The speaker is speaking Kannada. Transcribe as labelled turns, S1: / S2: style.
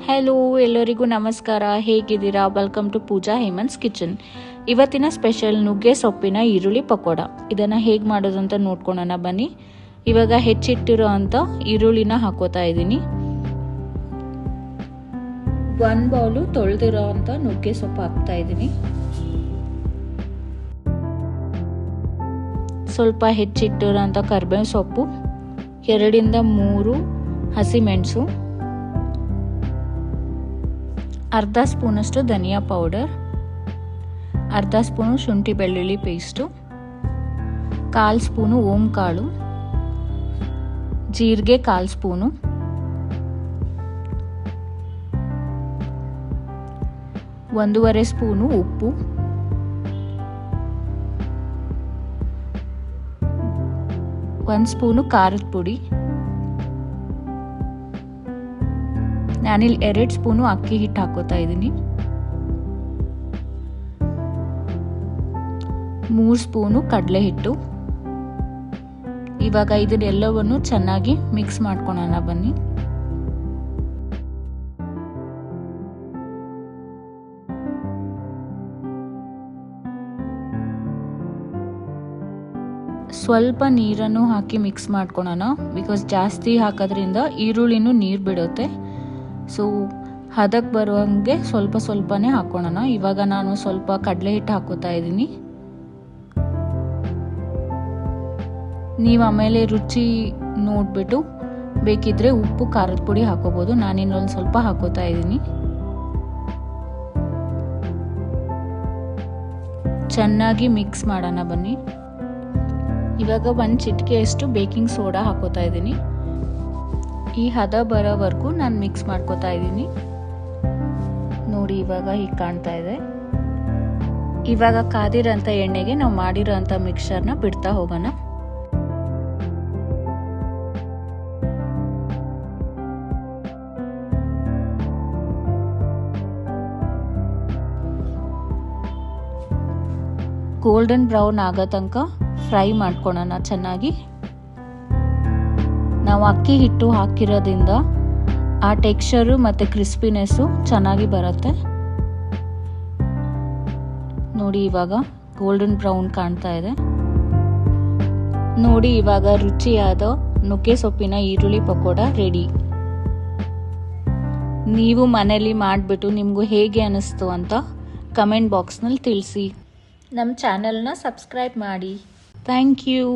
S1: ಹೆಲೋ, ಎಲ್ಲರಿಗೂ ನಮಸ್ಕಾರ. ಹೇಗಿದ್ದೀರಾ? Welcome to Pooja Hemanth's kitchen. ಇವತ್ತಿನ ಸ್ಪೆಷಲ್ ನುಗ್ಗೆ ಸೊಪ್ಪಿನ ಈರುಳ್ಳಿ ಪಕೋಡ. ಇದನ್ನು ಹೇಗೆ ಮಾಡೋದು ಅಂತ ನೋಡ್ಕೊಳ್ಳೋಣ ಬನ್ನಿ. ಇವಾಗ ಹೆಚ್ಚಿಟ್ಟಿರೋ ಅಂಥ ಈರುಳ್ಳಿನ ಹಾಕೋತಾ ಇದ್ದೀನಿ. 1 ಬೌಲು ತೊಳೆದಿರೋ ಅಂಥ ನುಗ್ಗೆ ಸೊಪ್ಪು ಹಾಕ್ತಾ ಇದ್ದೀನಿ. ಸ್ವಲ್ಪ ಹೆಚ್ಚಿಟ್ಟಿರೋ ಅಂಥ ಕರಿಬೇವು ಸೊಪ್ಪು, 2 ಇಂದ 3 ಹಸಿಮೆಣಸು, ಅರ್ಧ ಸ್ಪೂನಷ್ಟು ಧನಿಯಾ ಪೌಡರ್, ಅರ್ಧ ಸ್ಪೂನು ಶುಂಠಿ ಬೆಳ್ಳುಳ್ಳಿ ಪೇಸ್ಟು, 1/4 ಸ್ಪೂನು ಓಂ ಕಾಳು, ಜೀರಿಗೆ 1/4 ಸ್ಪೂನು, ಒಂದೂವರೆ ಸ್ಪೂನು ಉಪ್ಪು, 1 ಸ್ಪೂನು ಖಾರದ ಪುಡಿ, ನಾನಿಲ್ಲಿ 2 ಸ್ಪೂನು ಅಕ್ಕಿ ಹಿಟ್ಟು ಹಾಕೋತಾ ಇದ್ದೀನಿ, 3 ಸ್ಪೂನು ಕಡಲೆ ಹಿಟ್ಟು. ಇವಾಗ ಇದನ್ನೆಲ್ಲವನ್ನು ಚೆನ್ನಾಗಿ ಮಿಕ್ಸ್ ಮಾಡ್ಕೊಳ್ಳೋಣ ಬನ್ನಿ. ಸ್ವಲ್ಪ ನೀರನ್ನು ಹಾಕಿ ಮಿಕ್ಸ್ ಮಾಡ್ಕೊಳ್ಳೋಣ. ಬಿಕಾಸ್ ಜಾಸ್ತಿ ಹಾಕೋದ್ರಿಂದ ಈರುಳ್ಳಿನೂ ನೀರು ಬಿಡುತ್ತೆ. ಸೊ ಹದಕ್ಕೆ ಬರುವಂಗೆ ಸ್ವಲ್ಪ ಸ್ವಲ್ಪನೇ ಹಾಕೋಣ. ಇವಾಗ ನಾನು ಸ್ವಲ್ಪ ಕಡಲೆ ಹಿಟ್ಟು ಹಾಕೋತಾ ಇದ್ದೀನಿ. ನೀವು ಆಮೇಲೆ ರುಚಿ ನೋಡಿಬಿಟ್ಟು ಬೇಕಿದ್ರೆ ಉಪ್ಪು ಖಾರದ ಪುಡಿ ಹಾಕೋಬೋದು. ನಾನಿನ್ನೊಂದು ಸ್ವಲ್ಪ ಹಾಕೋತಾ ಇದ್ದೀನಿ. ಚೆನ್ನಾಗಿ ಮಿಕ್ಸ್ ಮಾಡೋಣ ಬನ್ನಿ. ಇವಾಗ 1 ಚಿಟಿಕೆಯಷ್ಟು ಬೇಕಿಂಗ್ ಸೋಡಾ ಹಾಕೋತಾ ಇದ್ದೀನಿ. ಈ ಹದ ಬರೋವರೆಗೂ ನಾನು ಮಿಕ್ಸ್ ಮಾಡ್ಕೋತಾ ಇದ್ದೀನಿ. ನೋಡಿ, ಇವಾಗ ಹೀಗೆ ಕಾಣ್ತಾ ಇದೆ. ಇವಾಗ ಕಾದಿರೋಂಥ ಎಣ್ಣೆಗೆ ನಾವು ಮಾಡಿರೋ ಅಂಥ ಮಿಕ್ಸ್ಚರ್ನ ಬಿಡ್ತಾ ಹೋಗೋಣ. ಗೋಲ್ಡನ್ ಬ್ರೌನ್ ಆಗೋ ತನಕ ಫ್ರೈ ಮಾಡ್ಕೊಳ್ಳೋಣ ಚೆನ್ನಾಗಿ. ನಾವು ಅಕ್ಕಿ ಹಿಟ್ಟು ಹಾಕಿರೋದ್ರಿಂದ ಆ ಟೆಕ್ಸ್ಚರು ಮತ್ತು ಕ್ರಿಸ್ಪಿನೆಸ್ಸು ಚೆನ್ನಾಗಿ ಬರುತ್ತೆ. ನೋಡಿ, ಇವಾಗ ಗೋಲ್ಡನ್ ಬ್ರೌನ್ ಕಾಣ್ತಾ ಇದೆ. ನೋಡಿ, ಇವಾಗ ರುಚಿಯಾದ ನುಗ್ಗೆ ಸೊಪ್ಪಿನ ಈರುಳ್ಳಿ ಪಕೋಡ ರೆಡಿ. ನೀವು ಮನೇಲಿ ಮಾಡಿಬಿಟ್ಟು ನಿಮಗೂ ಹೇಗೆ ಅನ್ನಿಸ್ತು ಅಂತ ಕಮೆಂಟ್ ಬಾಕ್ಸ್ನಲ್ಲಿ ತಿಳಿಸಿ. ನಮ್ಮ ಚಾನಲ್ನ ಸಬ್ಸ್ಕ್ರೈಬ್ ಮಾಡಿ. Thank you.